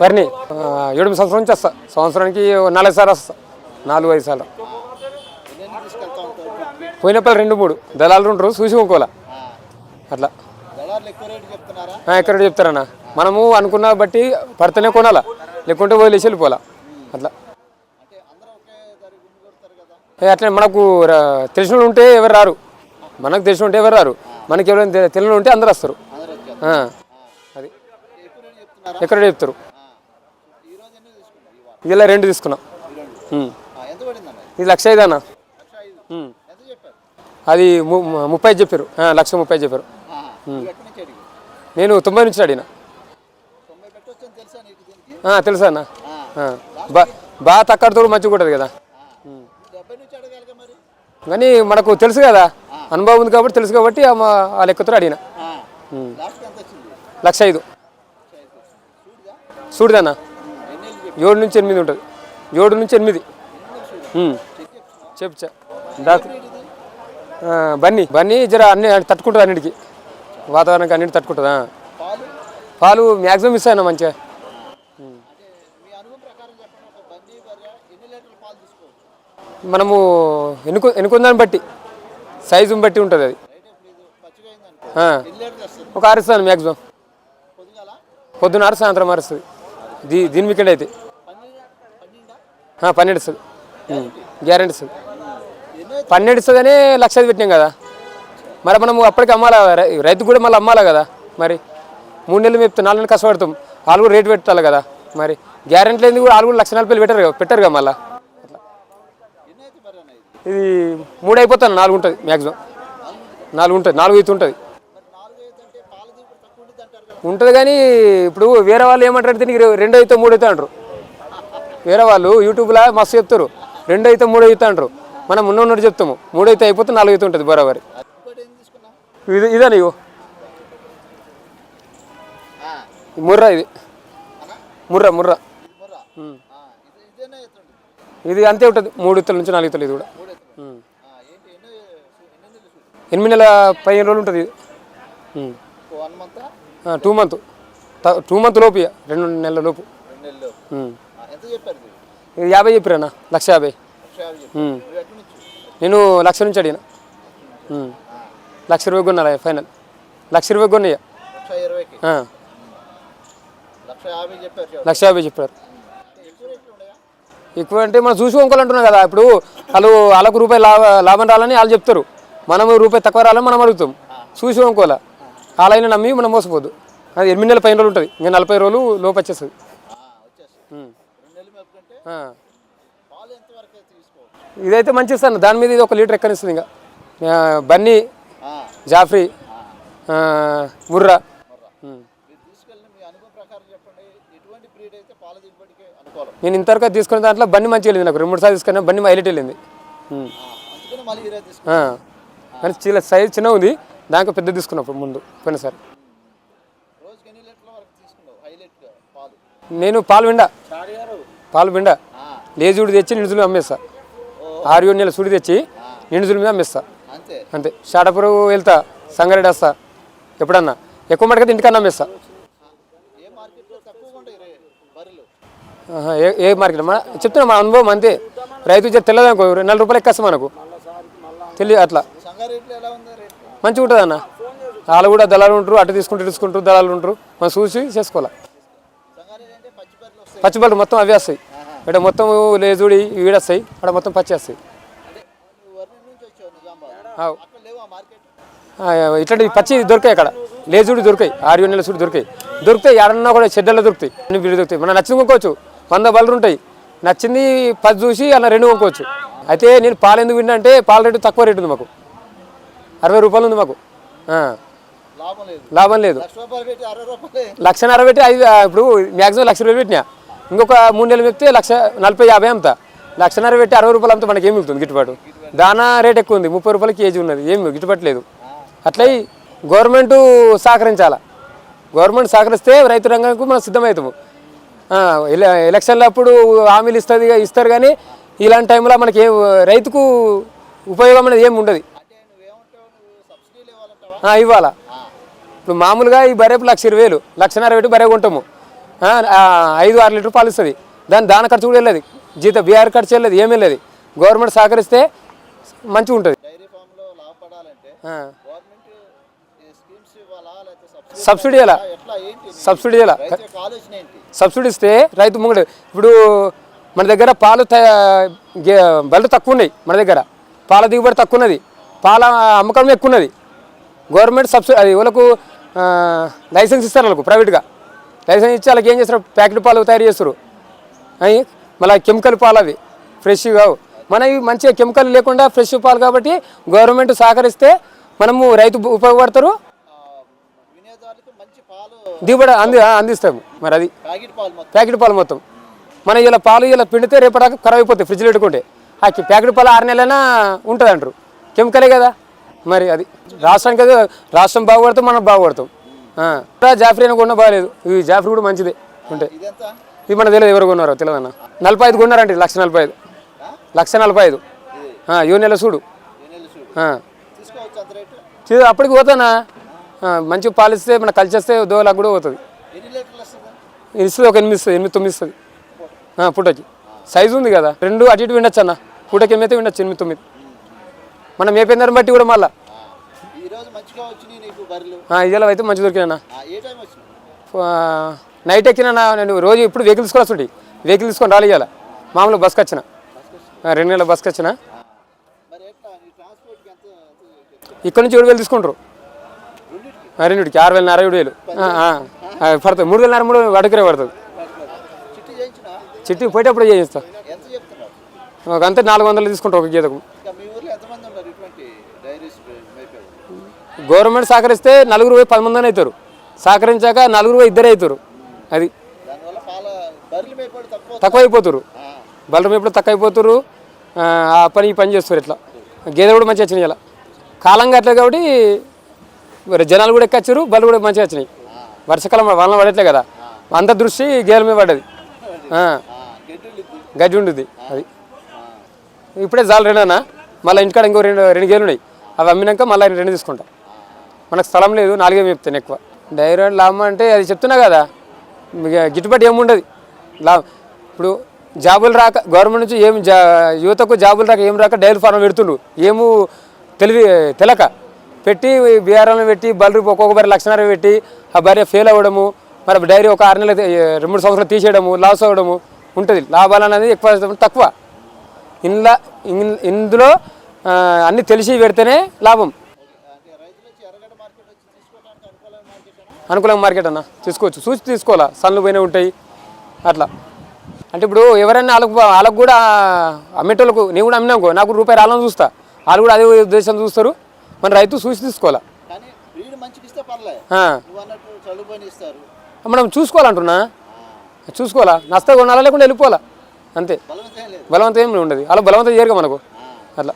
వరిని 7 సంవత్సరాల నుంచి వస్తా. సంవత్సరానికి 4 సార్లు వస్తా, 4-5 సార్లు. పోయినప్పుడు 2-3 దళాలు ఉంటారు, చూసి ఇంకోలా అట్లా ఎక్కడ రేటు చెప్తారన్న. మనము అనుకున్న బట్టి పడితేనే కొనాలా, లేకుంటే వదిలేసి వెళ్ళిపోవాలా అట్లా. అట్లా మనకు తెలిసిన ఉంటే ఎవరు రారు, మనకు తెలిసిన ఉంటే ఎవరు రారు, మనకి ఎవరైనా తెలియని ఉంటే అందరు వస్తారు. అది ఎక్కడ చెప్తారు. ఇలా 2 తీసుకున్నాం. ఇది 1,05,000 అన్న. అది 30 చెప్పారు, 1,30,000 చెప్పారు. నేను 90 నుంచి అడిగిన. తెలుసా అన్న, బాగా తక్కువ మంచిగా ఉంటుంది కదా. కానీ మనకు తెలుసు కదా, అనుభవం ఉంది కాబట్టి తెలుసు కాబట్టి ఆ లెక్కతో అడిగిన. 1,05,000 చూడదన్న. 7 నుంచి 8 ఉంటుంది, 7 నుంచి 8. చెప్పు డాక్టర్ బన్నీ జర అన్ని తట్టుకుంటుంది, అన్నిటికీ వాతావరణానికి అన్నిటి తట్టుకుంటుందా. పాలు మ్యాక్సిమం ఇస్తాయన్న మంచిగా. మనము ఎన్నుకుందాన్ని బట్టి, సైజుని బట్టి ఉంటుంది అది. ఒక 6 ఇస్తాను మ్యాక్సిమం. పొద్దున 6, సాయంత్రం 6 ఇస్తుంది. దీని వీకెండ్ అయితే 12 ఇస్తుంది, గ్యారెంటీ ఇస్తుంది. 12 ఇస్తుందనే 1,00,000 పెట్టినాం కదా. మరి మనము అప్పటికి అమ్మాలా, రైతు కూడా మళ్ళీ అమ్మాలా కదా. మరి 3 నెలలు మేపుతాం, 4 నెలలు కష్టపడతాం, వాళ్ళు కూడా రేటు పెట్టాలి కదా. మరి గ్యారెంటీ లేని కూడా వాళ్ళు కూడా 1,40,000 పెట్టారుగా మళ్ళీ. ఇది 3 అయిపోతాను, 4 ఉంటుంది మ్యాక్సిమం. 4 ఉంటుంది, 4 అయితే ఉంటుంది. ఉంటుంది కానీ ఇప్పుడు వేరే వాళ్ళు ఏమంటారు, దీనికి 2 అయితే 3 అయితే అంటారు. వేరే వాళ్ళు యూట్యూబ్లో మస్తు చెప్తారు, 2 అయితే 3 అయితే అంటారు. మనం ఉన్నట్టు చెప్తాము, 3 అయితే అయిపోతే 4 అయితే ఉంటుంది బరాబరి. ఇదే నీవు ముర్రా, ఇది ముర్రా. ఇది అంతే ఉంటుంది, 3 ఇత్తల నుంచి 4 ఇత్తలు. ఇది కూడా 8 నెలల 15 రోజులు ఉంటుంది. ఇది 2 మంత్ లోపు, 2 నెలల లోపు. ఇది 50 చెప్పారన్న, 1,50,000. నేను 1,00,000 నుంచి అడిగిన. 1,20,000 కొన్నా ఫైనల్, 1,20,000 కొన్నాయ్యా. 1,50,000 చెప్పారు. ఎక్కువ అంటే మనం చూసి కొనుక్కోవాలంటున్నాం కదా. ఇప్పుడు వాళ్ళకు రూపాయి లాభం రాలని వాళ్ళు చెప్తారు, మనం రూపాయి తక్కువ రాలని మనం అడుగుతాం. చూసి కొనుక్కోవాలా, వాళ్ళైనా నమ్మి మనం మోసపోద్దు. అది 8 నెలల 15 రోజులు ఉంటుంది, ఇంకా 40 రోజులు లోపు వచ్చేస్తుంది. ఇదైతే మంచి ఇస్తాను. దాని మీద ఇది 1 లీటర్ ఎక్కనిస్తుంది. ఇంకా బన్నీ, జాఫ్రీ, ముర్రా. నేను ఇంతవరకు తీసుకున్న దాంట్లో బన్నీ మంచిగా వెళ్ళింది. నాకు 2-3 సార్లు తీసుకున్నా, బన్నీ హైలైట్ వెళ్ళింది. కానీ సైజ్ చిన్న ఉంది, దానికి పెద్ద తీసుకున్నప్పుడు ముందు పోయినసారి. నేను పాలు విండా లేజుడి తెచ్చి నిండుజులు అమ్మేస్తా. 6-7 నెలల సుడి తెచ్చి నిండుజుల మీద అమ్మేస్తా అంతే. షాడపురు వెళ్తా, సంగారెడ్డి వస్తా. ఎప్పుడన్నా ఎక్కువ మటుకైతే ఇంటికన్నా అమ్మేస్తా. ఏ మార్కెట్ చెప్తున్నా, మా అనుభవం అంతే. రైతు తెల్లదనుకో 4 రూపాయలు ఎక్కేస్తాం మనకు తెలియ. అట్లా మంచిగా ఉంటుంది అన్న. వాళ్ళు కూడా దళాలు ఉంటారు, అటు తీసుకుంటారు దళాలు ఉంటారు. మనం చూసి చేసుకోవాలి. పచ్చిబళ్ళు మొత్తం అవి వస్తాయి ఇక్కడ, మొత్తం లేజుడి వీడొస్తాయి అక్కడ, మొత్తం పచ్చి వస్తాయి. ఇట్లాంటి పచ్చి దొరికాయి అక్కడ, లేజుడి దొరికాయి, 6-7 నెలల సూడి దొరుకుతాయి. ఏడన్నా కూడా చెడ్డల్లో దొరుకుతాయి, అన్ని వీళ్ళు దొరుకుతాయి. మనం నచ్చింది కొనుక్కోవచ్చు, 100 బళ్ళు ఉంటాయి. నచ్చింది 10 చూసి అలా 2 కొనుక్కోవచ్చు. అయితే నేను పాలు ఎందుకు విన్నా అంటే, పాల రేటు తక్కువ రేటు ఉంది మాకు, 60 రూపాయలు ఉంది మాకు. లాభం లేదు. 1,60,000 పెట్టి ఇప్పుడు మ్యాక్సిమం 1,00,000 పెట్టినా. ఇంకొక 3 నెలలు పెడితే 1,40,000-1,50,000 అమ్ముతా. 1,60,000 పెట్టి 60 రూపాయలు అమ్మితే మనకి ఏం మిగులుతుంది గిట్టుబాటు. దానా రేట్ ఎక్కువ ఉంది, 30 రూపాయలు కేజీ ఉన్నది, ఏం గిట్టుబాటు లేదు. అట్లా గవర్నమెంట్ సహకరించాలా. గవర్నమెంట్ సహకరిస్తే రైతు రంగానికి మనం సిద్ధమవుతాము. ఎలక్షన్ల అప్పుడు హామీలు ఇస్తారు కానీ ఇలాంటి టైంలో మనకి రైతుకు ఉపయోగం అనేది ఏమి ఉండదు. ఇవ్వాలా. ఇప్పుడు మామూలుగా ఈ బర్రెపు 1,20,000 1,50,000 పెట్టి బర్రె కొంటాము. 5-6 లీటర్ పాలు ఇస్తుంది. దాని దాన ఖర్చు కూడా వెళ్ళదు, జీతం బీఆర్ ఖర్చు వెళ్ళదు, ఏమీ వెళ్ళదు. గవర్నమెంట్ సహకరిస్తే మంచిగా ఉంటుంది. సబ్సిడీ ఎలా సబ్సిడీ ఇస్తే రైతు ముంగడు. ఇప్పుడు మన దగ్గర పాలు బళ్ళు తక్కువ ఉన్నాయి, మన దగ్గర పాల దిగుబడి తక్కువ ఉన్నది, పాల అమ్మకం ఎక్కువ ఉన్నది. గవర్నమెంట్ సబ్సిడీ అది వాళ్ళకు లైసెన్స్ ఇస్తారు, వాళ్ళకు ప్రైవేట్గా లైసెన్స్ ఇచ్చి వాళ్ళకి ఏం చేస్తారు, ప్యాకెట్ పాలు తయారు చేస్తారు. అవి మళ్ళీ కెమికల్ పాలు, అవి ఫ్రెష్ కావు. మనవి మంచిగా కెమికల్ లేకుండా ఫ్రెష్ పాలు కాబట్టి గవర్నమెంట్ సహకరిస్తే మనము రైతు ఉపయోగపడతారు, దిగుబడి అందిస్తాము. మరి అది ప్యాకెట్ పాలు మొత్తం మన ఇలా పాలు ఇలా పిండితే రేపటిదాకా ఖరాబ్ అయిపోతాయి, ఫ్రిడ్జ్లో పెట్టుకుంటే. ఆ ప్యాకెట్ పాలు 6 నెలలైనా ఉంటుంది అంటారు, కెమికలే కదా. మరి అది రాష్ట్రానికి అది రాష్ట్రం బాగుపడతాం, మనం బాగుపడతాం. జాఫ్రీ అని కొన్నా బాగాలేదు, ఈ జాఫ్రీ కూడా మంచిదే ఉంటే. ఇది మన తెలియదు ఎవరు కొన్నారో తెలియదన్న. 45 కొన్నారంటే 1,45,000. 1,45,000 ఏ నెల చూడు. అప్పటికి పోతానా, మంచిగా పాలిస్తే మన కలిసేస్తే దోలకు కూడా పోతుంది. ఇస్తుంది ఒక 8-9 ఇస్తుంది పూటకి. సైజు ఉంది కదా, 2 అటు ఇటు విండొచ్చు అన్న. పూటకి ఏమైతే విండొచ్చు 8-9. మనం మేపేందని బట్టి కూడా మళ్ళీ ఇవాళ అయితే మంచి దొరికినా. నైట్ ఎక్కినా నేను రోజు ఇప్పుడు వెహికల్ తీసుకోవాల్సి ఉంటుంది, వెహికల్ తీసుకొని రాలి. ఇవాళ మామూలు బస్కి వచ్చిన, 2 నెలల బస్కి వచ్చిన. ఇక్కడ నుంచి 7,000 తీసుకుంటారు, 2కి 6,000, 7,000 పడుతుంది. 3,500 అడుగురే పడుతుంది. చిట్టి పోయేటప్పుడు చేయిస్తా, అంతే 400 తీసుకుంటారు ఒక గీతకు. గవర్నమెంట్ సహకరిస్తే 4-10 అవుతారు, సహకరించాక 4-2 అవుతారు. అది తక్కువ అయిపోతారు, బర్రెల మేపుడు తక్కువ అయిపోతారు. ఆ పని ఈ పని చేస్తారు. ఇట్లా గేదె కూడా మంచిగా వచ్చినాయి. ఇలా కాలంగా అట్లా కాబట్టి జనాలు కూడా ఎక్కొచ్చారు, బళ్ళు కూడా మంచిగా వచ్చినాయి. వర్షాకాలం వాళ్ళని పడట్లే కదా, అంత దృష్టి గేదెల మీద పడ్డది. గడ్డి ఉంటుంది. అది ఇప్పుడే జాలు 2 అన్న, మళ్ళీ ఇంటికాడ ఇంకో 2 గేదెలు ఉన్నాయి, అవి అమ్మినాక మళ్ళీ 2 తీసుకుంటా. మనకు స్థలం లేదు, 4 చెప్తాను ఎక్కువ. డైరీ లాభం అంటే అది చెప్తున్నా కదా, గిట్టుబాటు ఏముండదు లాభం. ఇప్పుడు జాబులు రాక గవర్నమెంట్ నుంచి ఏం యువతకు జాబులు రాక ఏం రాక డైరీ ఫార్మ్ పెడుతుండ్రు. ఏమో తెలక పెట్టి బీఆర్ఎల్ని పెట్టి బర్రె ఒక్కొక్క బర్రె 1,50,000 పెట్టి ఆ బర్రె ఫెయిల్ అవ్వడము, మరి డైరీ ఒక 6 నెలలు 2-3 సంవత్సరాలు తీసేయడము, లాస్ అవ్వడము ఉంటుంది. లాభాలు అనేది ఎక్కువ తక్కువ. ఇందులో అన్నీ తెలిసి పెడితేనే లాభం. అనుకూలంగా మార్కెట్ అన్న తీసుకోవచ్చు, చూసి తీసుకోవాలా, సన్లు పోయినా ఉంటాయి అట్లా. అంటే ఇప్పుడు ఎవరైనా వాళ్ళకు కూడా అమ్మేటోళ్ళకు నేను కూడా అమ్మినాకో నాకు రూపాయి రాలని చూస్తా, వాళ్ళు కూడా అదే ఉద్దేశం చూస్తారు. మన రైతు చూసి తీసుకోవాలా, మనం చూసుకోవాలంటున్నా. చూసుకోవాలా, నష్టం కొనాలా లేకుండా వెళ్ళిపోవాలా, అంతే. బలవంతం ఏమి ఉండదు, అలా బలవంతం చేయరుగా మనకు.